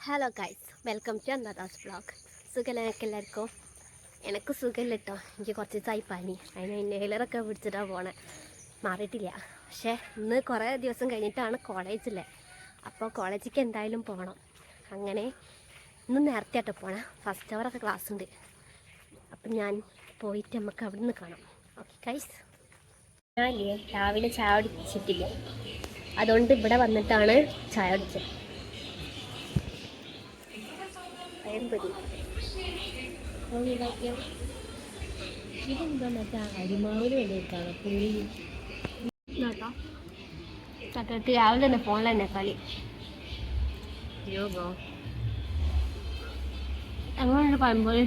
Hello guys, welcome to Annadas vlog. സുഖമല്ല എല്ലാവർക്കും? എനിക്ക് സുഖമില്ല കേട്ടോ. എനിക്ക് കുറച്ച് ദിവസമായി പനി. അതിന് ഇന്നേലറൊക്കെ പിടിച്ചിട്ടാണ് പോണേ. മാറിയിട്ടില്ല. പക്ഷേ ഇന്ന് കുറേ ദിവസം കഴിഞ്ഞിട്ടാണ് കോളേജിലെ. അപ്പോൾ കോളേജിലേക്ക് എന്തായാലും പോകണം. അങ്ങനെ ഇന്ന് നേരത്തെ ആയിട്ട് പോണേ. ഫസ്റ്റ് അവറൊക്കെ ക്ലാസ് ഉണ്ട്. അപ്പം ഞാൻ പോയിട്ട് നമുക്ക് അവിടെ നിന്ന് കാണാം. Okay guys. ഞാനില്ലേ രാവിലെ ചായ കുടിച്ചിട്ടില്ല. അതുകൊണ്ട് ഇവിടെ വന്നിട്ടാണ് ചായ കുടിച്ചത്. ഇതെന്താ മറ്റേ അരിമാവിന് വേണ്ടിയിട്ടാണ് പുളി കേട്ടോ. ചക്കട്ട് രാവിലെ തന്നെ ഫോണിൽ തന്നെ കളി. എങ്ങനെയുണ്ട് പഴംപൊരി?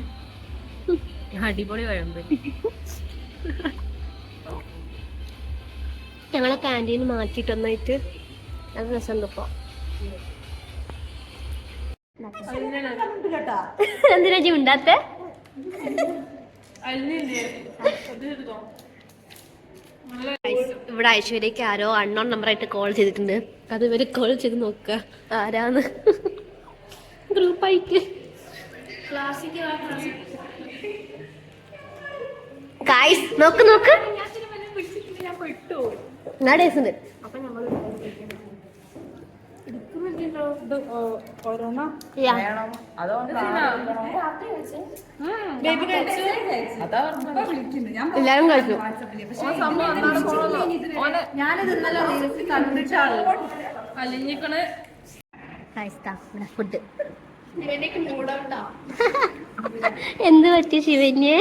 അടിപൊളി പഴംപൊരി. ഞങ്ങളെ ക്യാൻറ്റീന് മാറ്റിയിട്ടൊന്നായിട്ട് അത് രസം ഇപ്പോൾ. എന്തിനാ ജി ഉണ്ടാത്ത? ഇവിടെ ഐശ്വര്യക്ക് ആരോ അൺനോൺ നമ്പറായിട്ട് കോൾ ചെയ്തിട്ടുണ്ട്. അത് ഇവര് കോൾ ചെയ്ത് നോക്കുക ആരാന്ന് ഗ്രൂപ്പായിട്ട്. ഗായ്സ് നോക്ക് നോക്ക്, ഡേയ്സ് ഉണ്ട്. എല്ലാരും കഴിച്ചു. ഫുഡ് എന്ത് പറ്റി ശിവന്യെ?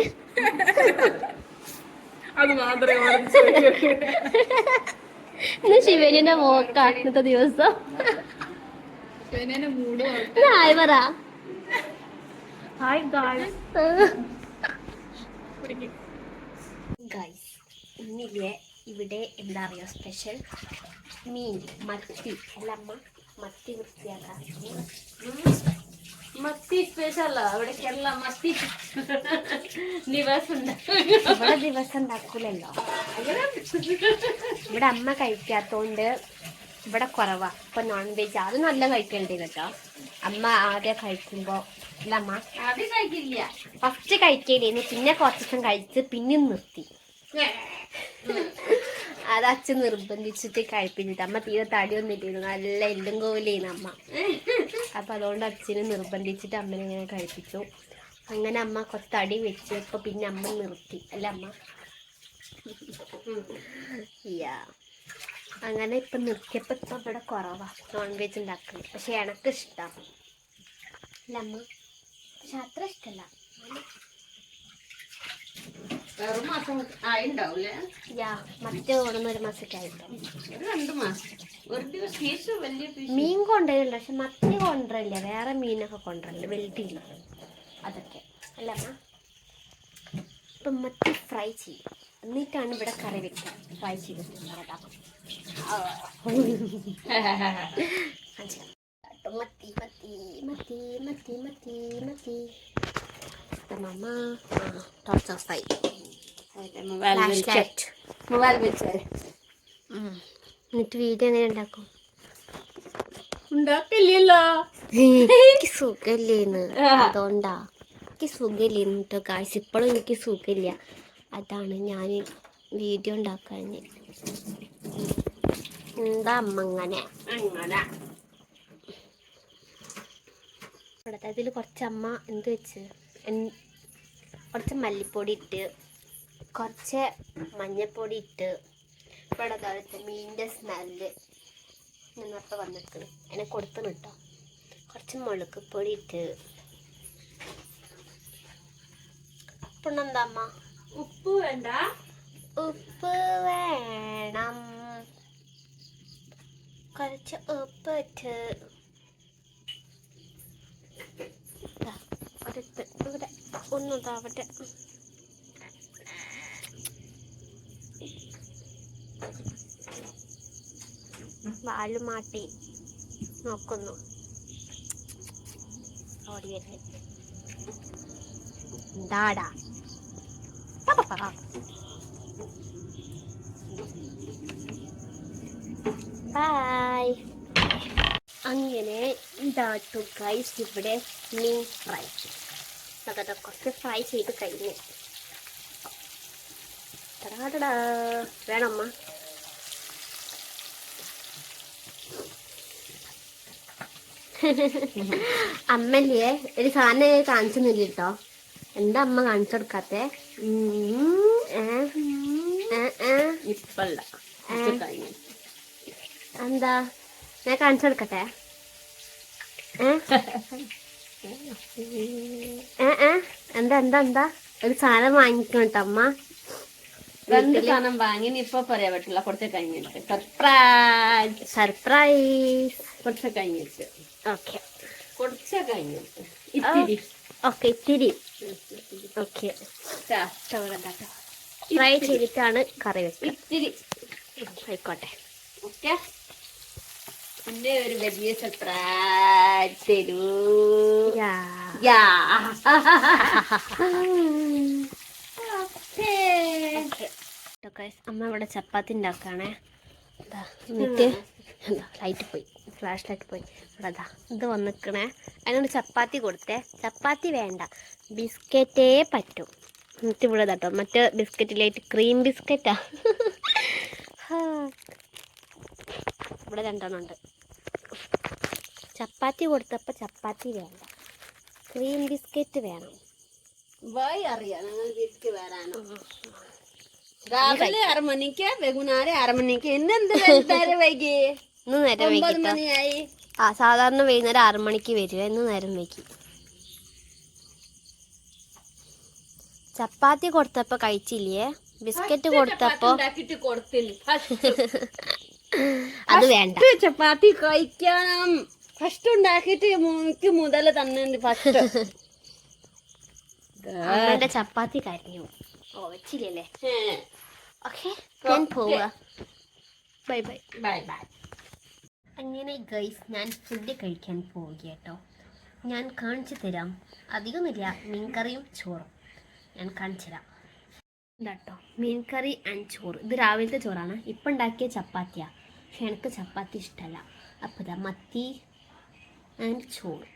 ഇന്ന് ശിവന്യന്റെ മോക്കാ ഇന്നത്തെ ദിവസം. ഹായ് പറ. ഗൈസ്, ഇന്നില്ലേ ഇവിടെ എന്താ അറിയോ സ്പെഷ്യൽ? മീൻ, മത്തി. അല്ല അമ്മ, മത്തി വൃത്തിയാക്കാം. മത്തി സ്പെഷ്യൽ ഇവിടെ കേരള മത്തി ദിവസം ഇവിടെ ദിവസം ഉണ്ടാക്കൂലല്ലോ. ഇവിടെ അമ്മ കഴിക്കാത്തോണ്ട് ഇവിടെ കുറവാ. ഇപ്പൊ നോൺ വെജ് അത് നല്ല കഴിക്കണ്ടേ കേട്ടോ. അമ്മ ആദ്യം കഴിക്കുമ്പോ അല്ല അമ്മ ആദ്യം കഴിക്കില്ല. ഫസ്റ്റ് കഴിക്കലേന്ന്, പിന്നെ കുറച്ച് ദിവസം കഴിച്ച് പിന്നെ നിർത്തി. അത് അച്ഛൻ നിർബന്ധിച്ചിട്ട് കഴിപ്പിച്ചിട്ട്. അമ്മ തീരെ തടിയൊന്നും ഇല്ലായിരുന്നു, നല്ല എല്ലും കോലേന്ന് അമ്മ. അപ്പൊ അതുകൊണ്ട് അച്ഛന് നിർബന്ധിച്ചിട്ട് അമ്മനെ ഇങ്ങനെ കഴിപ്പിച്ചു. അങ്ങനെ അമ്മ കുറച്ച് തടി വെച്ചു. ഇപ്പൊ പിന്നെ അമ്മ നിർത്തി അല്ല അമ്മ. അങ്ങനെ ഇപ്പൊ നിർത്തിയപ്പോ ഇപ്പൊ ഇവിടെ കുറവാ നോൺ വെജ് ഉണ്ടാക്കുന്നത്. പക്ഷെ എനക്ക് ഇഷ്ടം അല്ല അമ്മ, പക്ഷെ അത്ര ഇഷ്ടല്ല. മറ്റേ ഓടുന്ന 1 മാസമൊക്കെ ആയിട്ടോ. 2 മാസം ഒരു ദിവസം മീൻ കൊണ്ടുവരുന്നുണ്ട്, പക്ഷെ മത്തി കൊണ്ടുവരില്ല. വേറെ മീനൊക്കെ കൊണ്ടുവരില്ല, വെൽഡില്ല അതൊക്കെ അല്ല അമ്മ. ഇപ്പം മത്തി ഫ്രൈ ചെയ്യും, എന്നിട്ടാണ് ഇവിടെ കറി വെക്കുക. ഫ്രൈ ചെയ്തിട്ടുണ്ട് മത്തി മത്തി മത്തി മത്തി മത്തി മത്തി. മമ്മ ടോർച്ച് ഓഫ് ആയി. എന്നിട്ട് വീഡിയോ എങ്ങനെ ഉണ്ടാക്കും? ഉണ്ടാക്കില്ലല്ലോ. എനിക്ക് സുഖമില്ലേന്ന്, അതുകൊണ്ടാ. എനിക്ക് സുഖമില്ലേന്ന് കേട്ടോ കാശ്. ഇപ്പോഴും എനിക്ക് സുഖമില്ല, അതാണ് ഞാൻ വീഡിയോ ഉണ്ടാക്കാൻ. എന്താ അമ്മ അങ്ങനെ ഇവിടെ ഇതിൽ കുറച്ച് അമ്മ എന്ത് വെച്ച്, കുറച്ച് മല്ലിപ്പൊടി ഇട്ട്, കുറച്ച് മഞ്ഞൾപ്പൊടി ഇട്ട്. ഇവിടെ താഴത്തെ മീനിൻ്റെ സ്മെല്ല് നിന്നപ്പോൾ വന്നിരിക്കണം, എന്നെ കൊടുത്തു കേട്ടോ. കുറച്ച് മുളക് പൊടി ഇട്ട്. പിന്നെന്താ അമ്മ? ഉപ്പ് വേണ്ട. ഉപ്പ് വേണം, കുറച്ച് ഉപ്പ് ഇട്ട്. ഇവിടെ ഒന്നും താവട്ടെ. വാല് മാട്ടി നോക്കുന്നു. ഓടി വരുന്നത് എന്താടാ? ബൈ. അങ്ങനെ ഇതാട്ടു ഗൈസ് ഇവിടെ മീൻ ഫ്രൈ. അതാ കുറച്ച് ഫ്രൈ ചെയ്ത് കഴിഞ്ഞ്. ടടാടടാ. വേണമ്മ? അമ്മല്ലേ ഒരു സാധനം കാണിച്ചൊന്നുമില്ല കേട്ടോ. എന്താ അമ്മ കാണിച്ചു കൊടുക്കാത്തെ? ഇപ്പല്ല എന്താ ഞാൻ കാണിച്ചു കൊടുക്കട്ടെ? എന്താ എന്താ എന്താ ഒരു സാധനം വാങ്ങിക്കണം കേട്ടോ അമ്മ. രണ്ട് സാധനം വാങ്ങി ഇപ്പൊ പറയാൻ പറ്റില്ല, കുറച്ച് കഴിഞ്ഞിട്ട്. Surprise surprise. കുറച്ച് കഴിഞ്ഞിട്ട്. ഓക്കെ കുറച്ച് കഴിഞ്ഞിട്ട് ഇത്തിരി. ഓക്കെ ഇത്തിരി. ഓക്കെ ഫ്രൈ ചെയ്തിട്ടാണ് കറി വെക്കുക. ഇത്തിരി ആയിക്കോട്ടെ. ഓക്കെ. എന്റെ ഒരു വലിയ സർപ്രൈസ് തരൂ. യാ. അമ്മ ഇവിടെ ചപ്പാത്തി ഉണ്ടാക്കുകയാണേ. എന്നിട്ട് ലൈറ്റ് പോയി, ഫ്ലാഷ് ലൈറ്റ് പോയി. ഇവിടെ അതാ ഇത് വന്നിക്കണേ. അതിനോട് ചപ്പാത്തി കൊടുത്തേ. ചപ്പാത്തി വേണ്ട, ബിസ്ക്കറ്റേ പറ്റും. എന്നിട്ട് ഇവിടെ കേട്ടോ മറ്റേ ബിസ്ക്കറ്റിലായിട്ട് ക്രീം ബിസ്ക്കറ്റാ. ഇവിടെ രണ്ടെണ്ണം ഉണ്ട്. ചപ്പാത്തി കൊടുത്തപ്പോൾ ചപ്പാത്തി വേണ്ട, ക്രീം ബിസ്ക്കറ്റ് വേണം. വൈ അറിയാം നിങ്ങൾ വീട്ടിൽ വരാനോ? രാവിലെ 6 മണിക്ക്, വൈകുന്നേരം 6 മണിക്ക്. ഇന്നെന്ത് നേരം വൈകി? ഇന്ന് നേരം 9 വൈകി. മണിയായി. സാധാരണ വൈകുന്നേരം 6 മണിക്ക് വരിക, ഇന്ന് നേരം വൈകി. ചപ്പാത്തി കൊടുത്തപ്പോ കഴിച്ചില്ലേ, ബിസ്ക്കറ്റ് കൊടുത്തപ്പോ അത് വേണ്ട. ചപ്പാത്തി കഴിക്കണം. ഫസ്റ്റ് ഉണ്ടാക്കിട്ട് എനിക്ക് മുതൽ തന്നെ ഫസ്റ്റ്. അമ്മന്റെ ചപ്പാത്തി കരിഞ്ഞു. ഓ വെച്ചില്ലേ? ഓക്കെ ഞാൻ പോവുക. Bye bye. Bye bye. അങ്ങനെ ഗൈസ് ഞാൻ ഫുഡ് കഴിക്കാൻ പോവുക കേട്ടോ. ഞാൻ കാണിച്ചു തരാം. അധികമൊന്നുമില്ല, മീൻകറിയും ചോറും ഞാൻ കാണിച്ചു തരാം. ഇതാട്ടോ മീൻകറി ആൻഡ് ചോറ്. ഇത് രാവിലത്തെ ചോറാണ്. ഇപ്പം ഉണ്ടാക്കിയ ചപ്പാത്തിയാണ്, പക്ഷെ എനിക്ക് ചപ്പാത്തി ഇഷ്ടമല്ല. അപ്പോൾ ഇതാ മത്തി ആൻഡ് ചോറ്.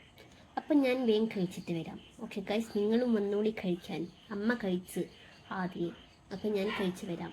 അപ്പം ഞാൻ വേഗം കഴിച്ചിട്ട് വരാം. ഓക്കെ ഗൈസ്, നിങ്ങളും വന്നോളി കഴിക്കാൻ. അമ്മ കഴിച്ച് ആദ്യം, അപ്പം ഞാൻ കഴിച്ച് വരാം.